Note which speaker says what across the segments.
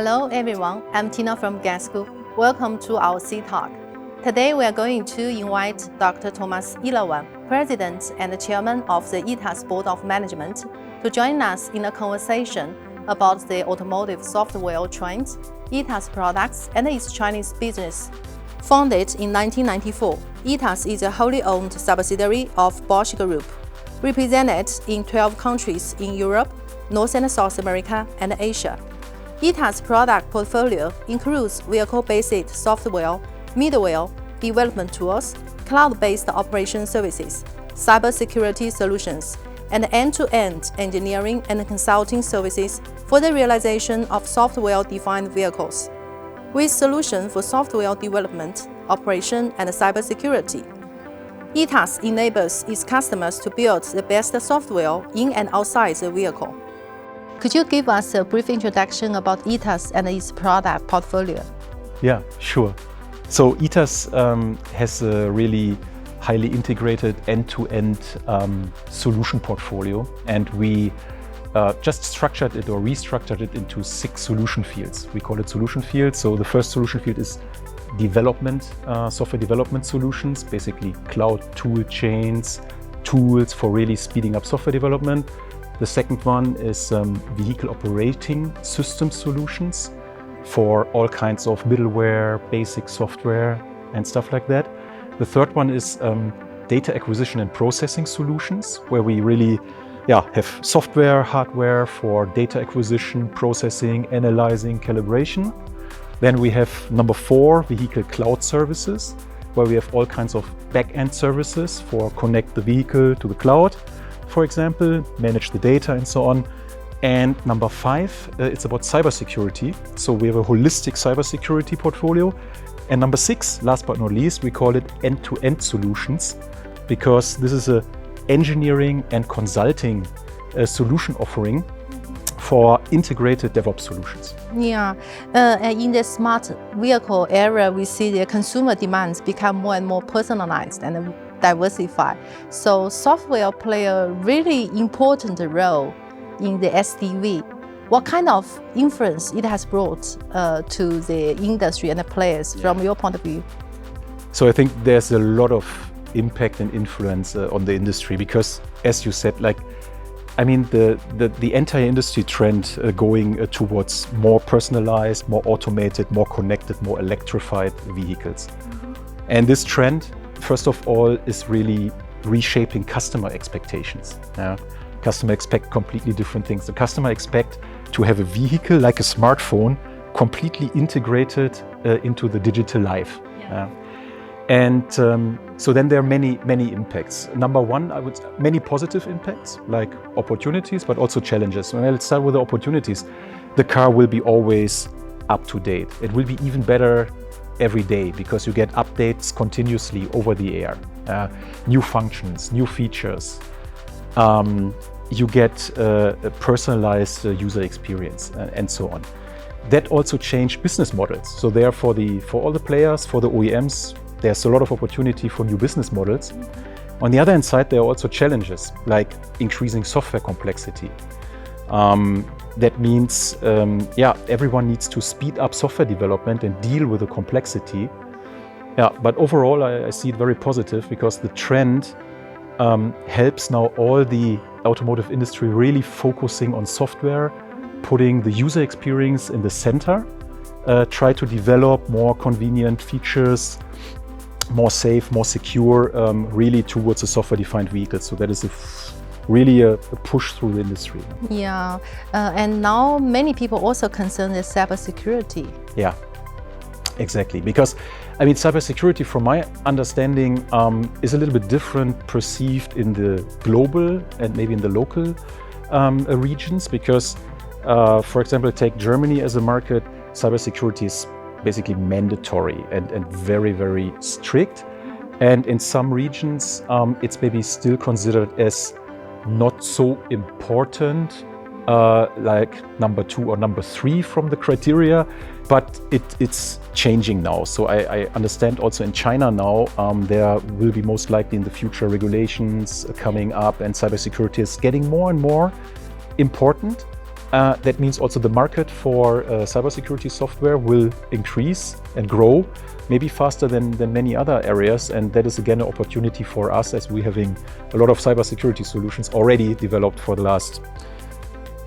Speaker 1: Hello everyone, I'm Tina from Gasgoo. Welcome to our C Talk. Today we are going to invite Dr. Thomas Ilawan, President and Chairman of the ETAS Board of Management, to join us in a conversation about the automotive software trends, ETAS products, and its Chinese business. Founded in 1994, ETAS is a wholly owned subsidiary of Bosch Group, represented in 12 countries in Europe, North and South America, and Asia. ETAS product portfolio includes vehicle-based software, middleware, development tools, cloud-based operation services, cybersecurity solutions, and end-to-end engineering and consulting services for the realization of software-defined vehicles. With solutions for software development, operation, and cybersecurity, ETAS enables its customers to build the best software in and outside the vehicle. Could you give us a brief introduction about ETAS and its product portfolio?
Speaker 2: Yeah, sure. So ETAS has a really highly integrated end-to-end solution portfolio, and we just structured it or restructured it into 6 solution fields. We call it solution fields. So the first solution field is development, software development solutions, basically cloud tool chains, tools for really speeding up software development. The second one is vehicle operating system solutions for all kinds of middleware, basic software, and stuff like that. The third one is data acquisition and processing solutions, where we really have software, hardware for data acquisition, processing, analyzing, calibration. Then we have number 4, vehicle cloud services, where we have all kinds of back-end services for connect the vehicle to the cloud, for example, manage the data and so on. And number 5, it's about cybersecurity. So we have a holistic cybersecurity portfolio. And number 6, last but not least, we call it end-to-end solutions, because this is an engineering and consulting solution offering for integrated DevOps solutions.
Speaker 1: Yeah, in the smart vehicle area, we see the consumer demands become more and more personalized and diversified. So software play a really important role in the SDV. What kind of influence it has brought to the industry and the players from your point of view?
Speaker 2: So I think there's a lot of impact and influence on the industry, because as you said, the entire industry trend going towards more personalized, more automated, more connected, more electrified vehicles. And this trend, first of all, is really reshaping customer expectations. Customer expect completely different things. The customer expect to have a vehicle like a smartphone completely integrated into the digital life. So then there are many impacts. Number 1, I would say many positive impacts, like opportunities, but also challenges. Well, let's start with the opportunities. The car will be always up to date. It will be even better every day, because you get updates continuously over the air, new functions, new features. You get a personalized user experience, and so on. That also changed business models. So there for all the players, for the OEMs, there's a lot of opportunity for new business models. On the other hand side, there are also challenges, like increasing software complexity. That means, everyone needs to speed up software development and deal with the complexity. But overall, I see it very positive, because the trend helps now all the automotive industry really focusing on software, putting the user experience in the center, try to develop more convenient features, more safe, more secure, really towards a software-defined vehicle. So that is really a push through the industry.
Speaker 1: Yeah, and now many people also concerned with cybersecurity.
Speaker 2: Yeah, exactly. Because cybersecurity, from my understanding, is a little bit different perceived in the global and maybe in the local regions. Because, for example, take Germany as a market, cybersecurity is basically mandatory and very, very strict. And in some regions, it's maybe still considered as not so important, like number 2 or number 3 from the criteria, but it's changing now. So I understand also in China now, there will be most likely in the future regulations coming up, and cybersecurity is getting more and more important. that means also the market for cybersecurity software will increase and grow, maybe faster than many other areas. And that is again an opportunity for us, as we're having a lot of cybersecurity solutions already developed for the last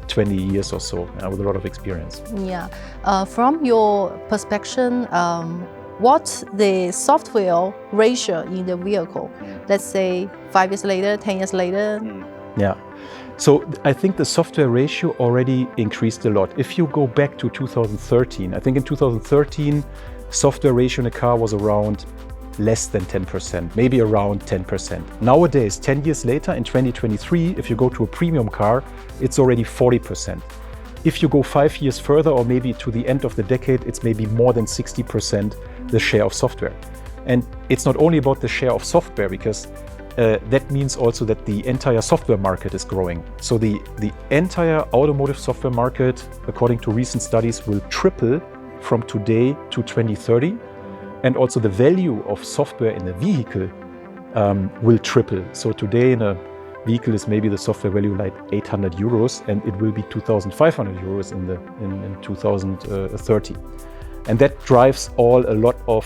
Speaker 2: 20 years or so, with a lot of experience.
Speaker 1: Yeah. From your perspective, what's the software ratio in the vehicle? Let's say 5 years later, 10 years later.
Speaker 2: Yeah. So I think the software ratio already increased a lot. If you go back to 2013, I think in 2013, software ratio in a car was around less than 10%, maybe around 10%. Nowadays, 10 years later, in 2023, if you go to a premium car, it's already 40%. If you go 5 years further, or maybe to the end of the decade, it's maybe more than 60% the share of software. And it's not only about the share of software, because that means also that the entire software market is growing. So the entire automotive software market, according to recent studies, will triple from today to 2030. And also the value of software in a vehicle will triple. So today in a vehicle is maybe the software value like 800 euros, and it will be 2,500 euros in 2030. And that drives a lot of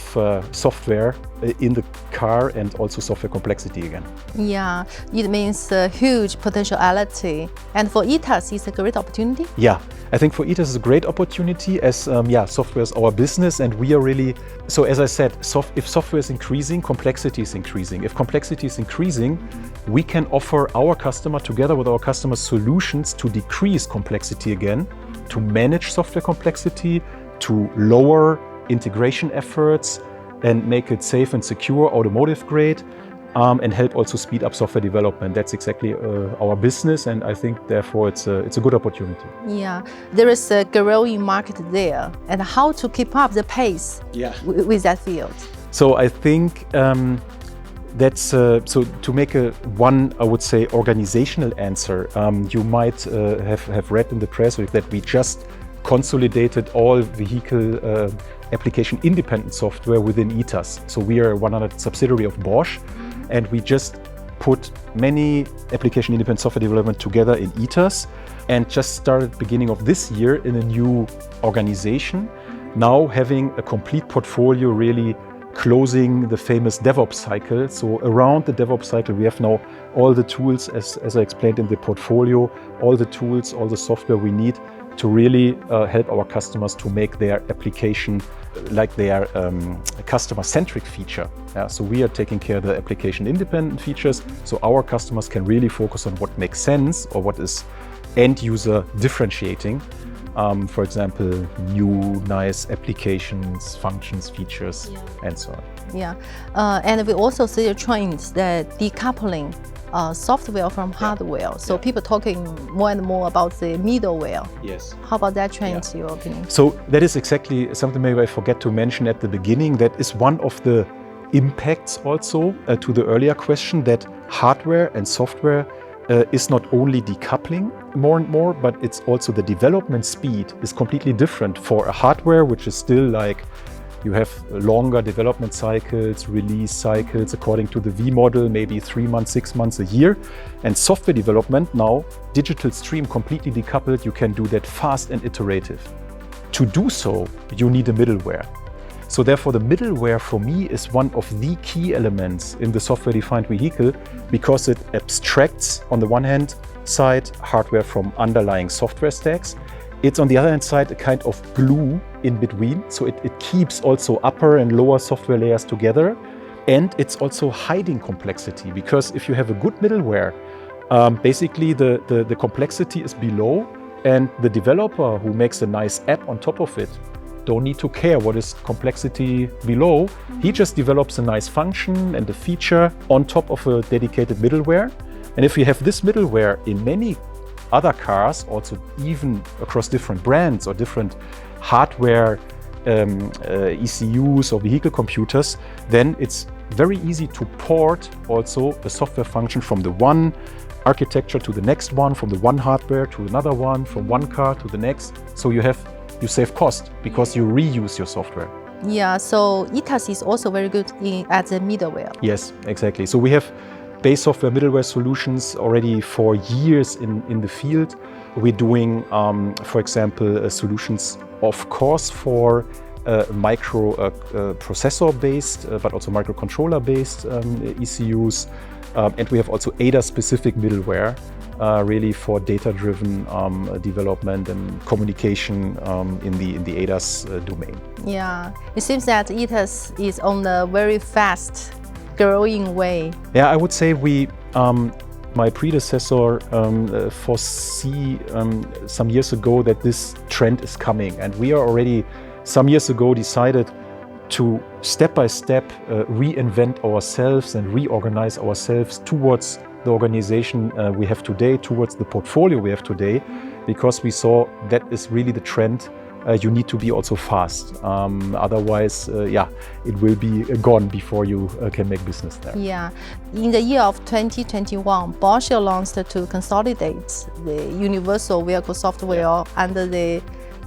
Speaker 2: software in the car, and also software complexity again.
Speaker 1: Yeah, it means a huge potentiality. And for ETAS, it's a great opportunity?
Speaker 2: Yeah, I think for ETAS is a great opportunity, as software is our business, and we are really, so as I said, if software is increasing, complexity is increasing. If complexity is increasing, we can offer our customer, together with our customers, solutions to decrease complexity again, to manage software complexity, to lower integration efforts and make it safe and secure, automotive grade, and help also speed up software development. That's exactly our business, and I think therefore it's a good opportunity.
Speaker 1: Yeah, there is a growing market there, and how to keep up the pace with that field?
Speaker 2: So I think that's so to make one, I would say, organizational answer. You might have read in the press that we just consolidated all vehicle application independent software within ETAS. So we are a 100% subsidiary of Bosch, and we just put many application independent software development together in ETAS, and just started beginning of this year in a new organization, now having a complete portfolio, really closing the famous DevOps cycle. So around the DevOps cycle, we have now all the tools, as I explained in the portfolio, all the tools, all the software we need to really help our customers to make their application like their customer-centric feature. So we are taking care of the application-independent features, so our customers can really focus on what makes sense or what is end-user differentiating. For example, new, nice applications, functions, features, and so on.
Speaker 1: Yeah, and we also see a trend that decoupling software from hardware. So people talking more and more about the middleware.
Speaker 2: Yes.
Speaker 1: How about that trend, in your opinion?
Speaker 2: So that is exactly something maybe I forget to mention at the beginning. That is one of the impacts also to the earlier question, that hardware and software is not only decoupling more and more, but it's also the development speed is completely different for a hardware, which is still like you have longer development cycles, release cycles according to the V model, maybe 3 months, 6 months, a year. And software development now, digital stream, completely decoupled, you can do that fast and iterative. To do so, you need a middleware. So therefore, the middleware for me is one of the key elements in the software-defined vehicle, because it abstracts, on the one hand side, hardware from underlying software stacks. It's on the other hand side a kind of glue in between, so it keeps also upper and lower software layers together. And it's also hiding complexity, because if you have a good middleware, basically the complexity is below, and the developer who makes a nice app on top of it don't need to care what is complexity below. He just develops a nice function and a feature on top of a dedicated middleware. And if you have this middleware in many other cars, also even across different brands or different hardware ECUs or vehicle computers, then it's very easy to port also a software function from the one architecture to the next one, from the one hardware to another one, from one car to the next. So you save cost because you reuse your software.
Speaker 1: Yeah, so ETAS is also very good at the middleware.
Speaker 2: Yes, exactly. So we have base software middleware solutions already for years in the field. We're doing, for example, solutions, of course, for microprocessor-based, but also microcontroller-based ECUs. And we have also ETAS-specific middleware, really for data-driven development and communication in the ETAS domain.
Speaker 1: Yeah, it seems that ETAS is on a very fast growing way.
Speaker 2: Yeah, I would say my predecessor foresee some years ago that this trend is coming, and we are already some years ago decided to step by step reinvent ourselves and reorganize ourselves towards the organization we have today, towards the portfolio we have today, because we saw that is really the trend. You need to be also fast. Otherwise, it will be gone before you can make business there.
Speaker 1: Yeah. In the year of 2021, Bosch launched to consolidate the universal vehicle software under the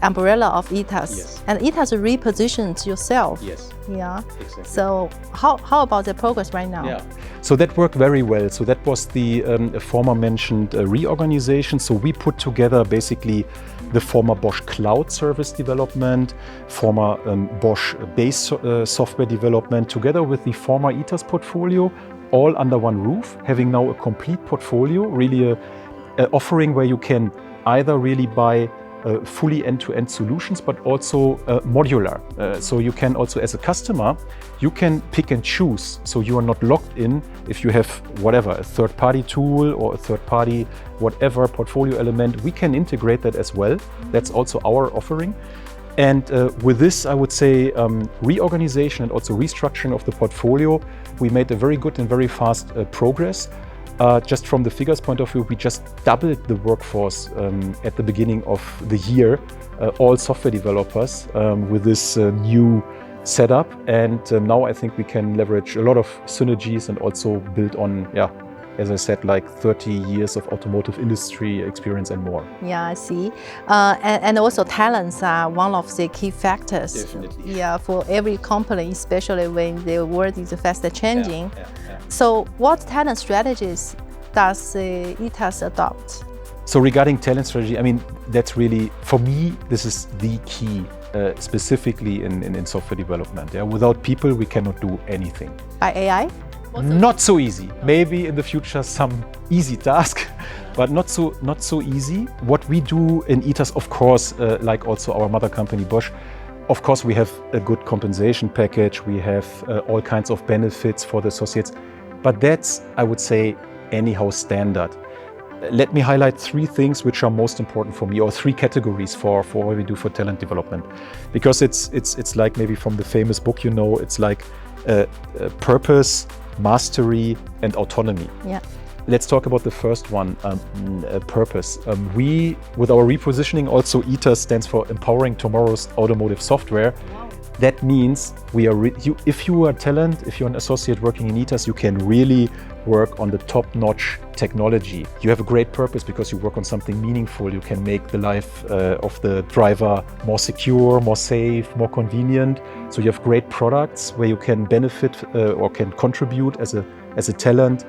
Speaker 1: umbrella of ETAS.
Speaker 2: Yes.
Speaker 1: And ETAS repositioned yourself.
Speaker 2: Yes.
Speaker 1: Yeah.
Speaker 2: Exactly.
Speaker 1: So how about the progress right now?
Speaker 2: Yeah. So that worked very well. So that was the former mentioned reorganization. So we put together basically the former Bosch cloud service development, former Bosch base software development, together with the former ETAS portfolio, all under one roof, having now a complete portfolio, really a offering where you can either really buy fully end-to-end solutions, but also modular. So you can also, as a customer, you can pick and choose. So you are not locked in if you have whatever, a third-party tool or a third-party whatever portfolio element. We can integrate that as well. That's also our offering. And with this, I would say, reorganization and also restructuring of the portfolio, we made a very good and very fast progress. Just from the figures point of view, we just doubled the workforce at the beginning of the year, all software developers with this new setup. And now I think we can leverage a lot of synergies and also build on, as I said, like 30 years of automotive industry experience and more.
Speaker 1: Yeah, I see. And also talents are one of the key factors.
Speaker 2: Definitely.
Speaker 1: Yeah, for every company, especially when the world is fast changing. So what talent strategies does ETAS adopt?
Speaker 2: So regarding talent strategy, I mean, that's really, for me, this is the key, specifically in software development. Yeah? Without people, we cannot do anything.
Speaker 1: By AI?
Speaker 2: Not so easy. Maybe in the future some easy task, but not so easy. What we do in ETAS, of course, like also our mother company Bosch, of course we have a good compensation package. We have all kinds of benefits for the associates, but that's, I would say, anyhow standard. Let me highlight three things which are most important for me, or three categories for what we do for talent development, because it's like maybe from the famous book, you know, it's like purpose, mastery, and autonomy.
Speaker 1: Yeah.
Speaker 2: Let's talk about the first one, purpose. We, with our repositioning, also ETAS stands for Empowering Tomorrow's Automotive Software.
Speaker 1: Wow.
Speaker 2: That means we are if you are talent, if you're an associate working in ETAS, you can really work on the top-notch technology. You have a great purpose because you work on something meaningful. You can make the life of the driver more secure, more safe, more convenient. So you have great products where you can benefit or can contribute as a talent.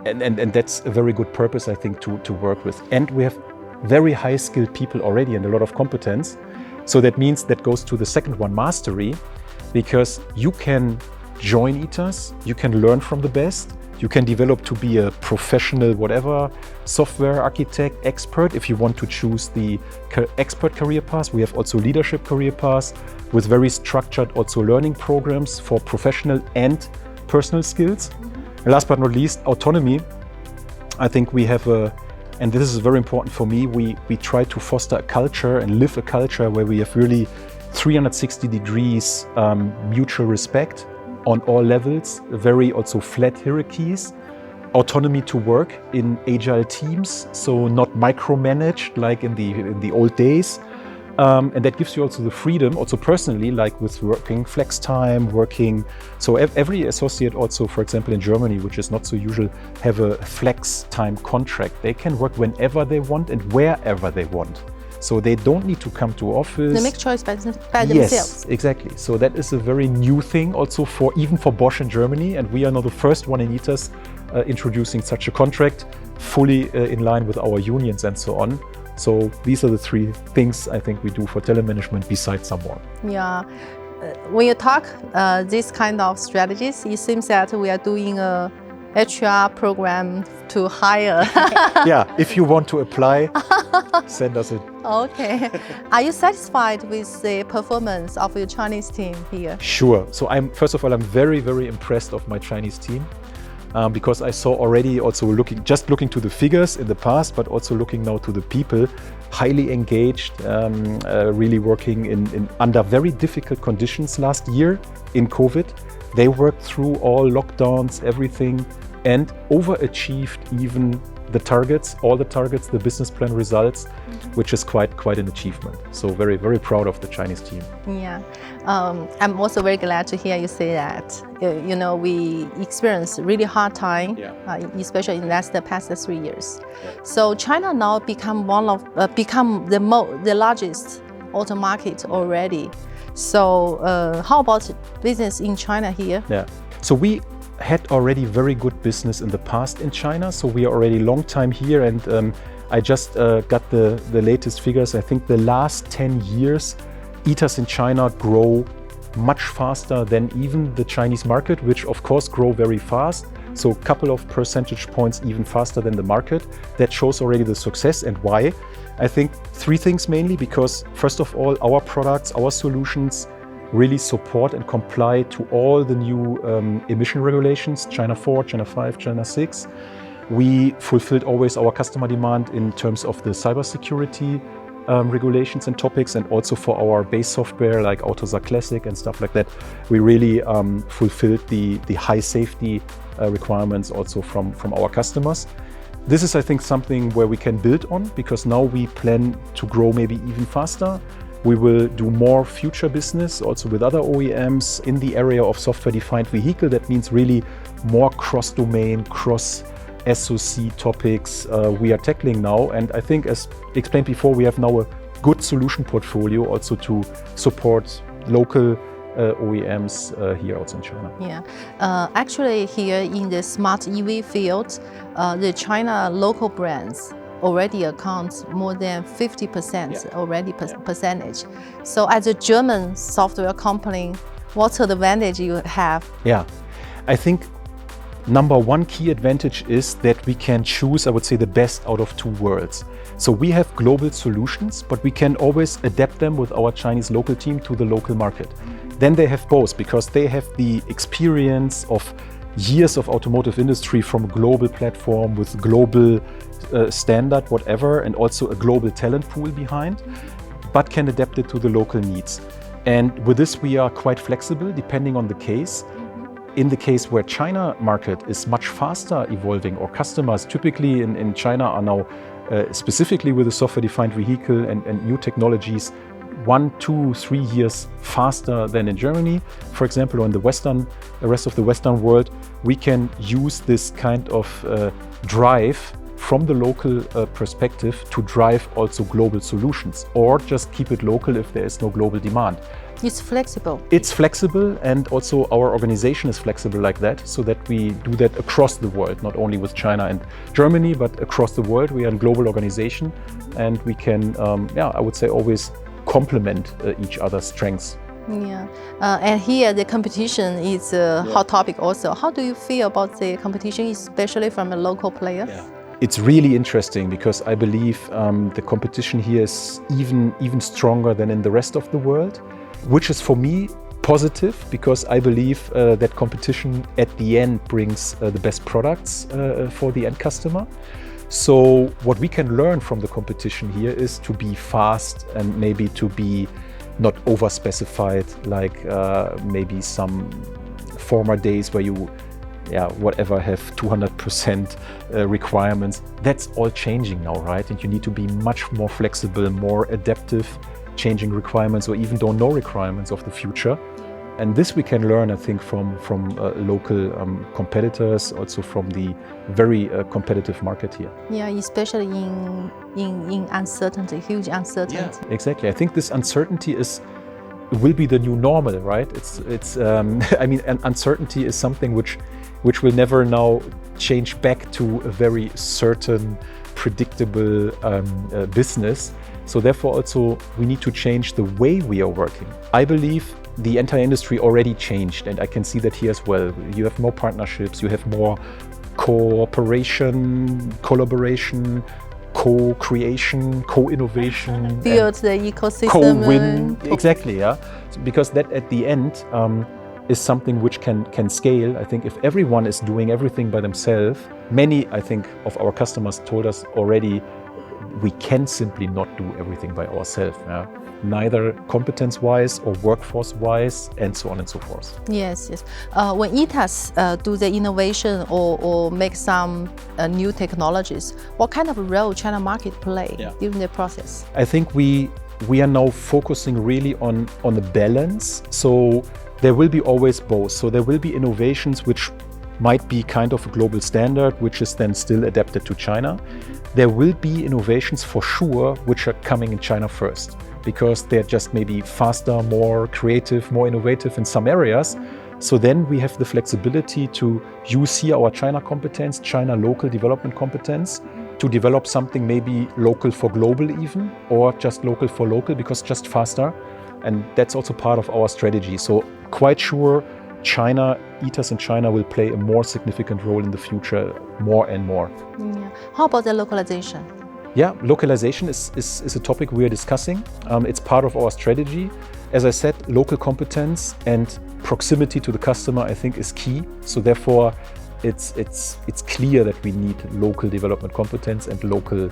Speaker 2: And that's a very good purpose, I think, to work with. And we have very high skilled people already and a lot of competence. So that means that goes to the second one, mastery, because you can join ETAS, you can learn from the best, you can develop to be a professional, whatever, software architect, expert, if you want to choose the expert career path. We have also leadership career paths with very structured also learning programs for professional and personal skills. And last but not least, autonomy. I think we have and this is very important for me, we try to foster a culture and live a culture where we have really 360 degrees mutual respect on all levels, very also flat hierarchies, autonomy to work in agile teams, so not micromanaged like in the old days. And that gives you also the freedom, also personally, like with working flex time, so every associate also, for example, in Germany, which is not so usual, have a flex time contract. They can work whenever they want and wherever they want. So they don't need to come to office.
Speaker 1: They make choice by themselves.
Speaker 2: Yes, exactly. So that is a very new thing also even for Bosch in Germany. And we are now the first one in ETAS introducing such a contract, fully in line with our unions and so on. So these are the three things I think we do for telemanagement besides some more.
Speaker 1: Yeah. When you talk this kind of strategies, it seems that we are doing a HR program to hire.
Speaker 2: Yeah, if you want to apply, send us it.
Speaker 1: Okay. Are you satisfied with the performance of your Chinese team here?
Speaker 2: Sure. So first of all, I'm very, very impressed of my Chinese team. Because I saw already also looking to the figures in the past, but also looking now to the people, highly engaged, really working in under very difficult conditions last year in COVID. They worked through all lockdowns, everything, and overachieved even the targets, all the targets, the business plan results, which is quite an achievement. So very, very proud of the Chinese team.
Speaker 1: Yeah, I'm also very glad to hear you say that. We experienced really hard time, especially in the past 3 years.
Speaker 2: Yeah.
Speaker 1: So China now become the largest auto market already. So how about business in China here?
Speaker 2: Yeah. So we had already very good business in the past in China. So we are already long time here, and I just got the latest figures. I think the last 10 years, ETAS in China grow much faster than even the Chinese market, which of course grow very fast. So a couple of percentage points even faster than the market. That shows already the success. And why? I think three things mainly, because first of all, our products, our solutions really support and comply to all the new emission regulations, China 4, China 5, China 6. We fulfilled always our customer demand in terms of the cybersecurity regulations and topics, and also for our base software like AutoSAR Classic and stuff like that. We really fulfilled the high safety requirements also from our customers. This is, I think, something where we can build on, because now we plan to grow maybe even faster. We will do more future business also with other OEMs in the area of software-defined vehicle. That means really more cross-domain, cross-SoC topics we are tackling now. And I think, as explained before, we have now a good solution portfolio also to support local OEMs here also in China.
Speaker 1: Yeah, actually here in the smart EV field, the China local brands already accounts more than 50% already percentage. So as a German software company, what's the advantage you have?
Speaker 2: Yeah, I think number one key advantage is that we can choose, I would say, the best out of two worlds. So we have global solutions, but we can always adapt them with our Chinese local team to the local market. Then they have both, because they have the experience of years of automotive industry from a global platform with global standard, whatever, and also a global talent pool behind, but can adapt it to the local needs. And with this, we are quite flexible depending on the case. In the case where China market is much faster evolving, or customers typically in China are now specifically with the software-defined vehicle and new technologies 1, 2, 3 years faster than in Germany, for example, or in the rest of the Western world, we can use this kind of drive from the local perspective to drive also global solutions, or just keep it local if there is no global demand.
Speaker 1: It's flexible.
Speaker 2: It's flexible, and also our organization is flexible like that, so that we do that across the world, not only with China and Germany, but across the world. We are a global organization, and we can, I would say, always complement each other's strengths.
Speaker 1: Yeah, and here the competition is a hot topic also. How do you feel about the competition, especially from a local player?
Speaker 2: Yeah. It's really interesting, because I believe the competition here is even stronger than in the rest of the world, which is for me positive, because I believe that competition at the end brings the best products for the end customer. So what we can learn from the competition here is to be fast, and maybe to be not over-specified like maybe some former days where you whatever have 200% requirements. That's all changing now, right? And you need to be much more flexible, more adaptive, changing requirements, or even don't know requirements of the future. And this we can learn, I think, from local competitors, also from the very competitive market here.
Speaker 1: Yeah, especially in uncertainty, huge uncertainty.
Speaker 2: Yeah, exactly. I think this uncertainty is will be the new normal, right? I mean, uncertainty is something which will never now change back to a very certain, predictable business. So therefore also we need to change the way we are working. I believe the entire industry already changed, and I can see that here as well. You have more partnerships, you have more cooperation, collaboration, co-creation, co-innovation,
Speaker 1: build the ecosystem,
Speaker 2: co-win. Exactly, yeah. So because that at the end is something which can scale. I think if everyone is doing everything by themselves, many, I think, of our customers told us already, we can simply not do everything by ourselves. Yeah? Neither competence-wise or workforce-wise, and so on and so forth.
Speaker 1: Yes, yes. When ETAS do the innovation or make some new technologies, what kind of role China market play during the process?
Speaker 2: I think we are now focusing really on the balance. So there will be always both. So there will be innovations which might be kind of a global standard, which is then still adapted to China. There will be innovations for sure which are coming in China first, because they're just maybe faster, more creative, more innovative in some areas. So then we have the flexibility to use here our China competence, China local development competence, to develop something maybe local for global even, or just local for local, because just faster. And that's also part of our strategy. So quite sure China, ETAS in China will play a more significant role in the future, more and more.
Speaker 1: Yeah. How about the localization?
Speaker 2: Yeah, localization is a topic we are discussing. It's part of our strategy. As I said, local competence and proximity to the customer, I think, is key. So therefore, it's clear that we need local development competence and local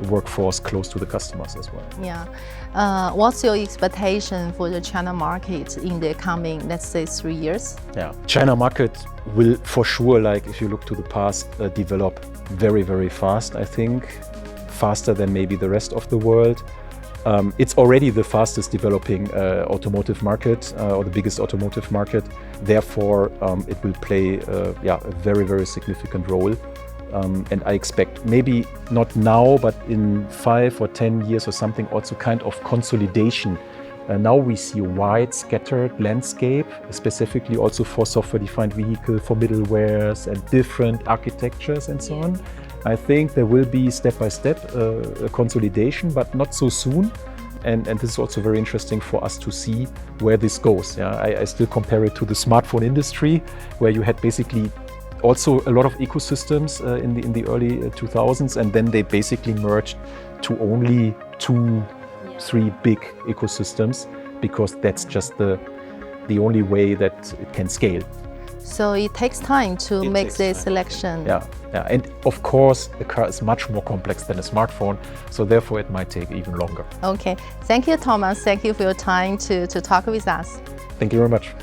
Speaker 2: workforce close to the customers as well.
Speaker 1: Yeah. What's your expectation for the China market in the coming, let's say, 3 years?
Speaker 2: Yeah, China market will for sure, like if you look to the past, develop very, very fast, I think, faster than maybe the rest of the world. It's already the fastest developing automotive market, or the biggest automotive market. Therefore, it will play a very, very significant role. And I expect maybe not now, but in 5 or 10 years or something, also kind of consolidation. Now we see a wide scattered landscape, specifically also for software-defined vehicle, for middlewares and different architectures and so on. I think there will be step by step a consolidation, but not so soon. And this is also very interesting for us to see where this goes. Yeah? I still compare it to the smartphone industry, where you had basically also a lot of ecosystems in the early 2000s, and then they basically merged to only 2-3 big ecosystems, because that's just the only way that it can scale.
Speaker 1: So it takes time to make the selection.
Speaker 2: Yeah, and of course the car is much more complex than a smartphone, so therefore it might take even longer.
Speaker 1: Okay, thank you, Thomas. Thank you for your time to talk with us.
Speaker 2: Thank you very much.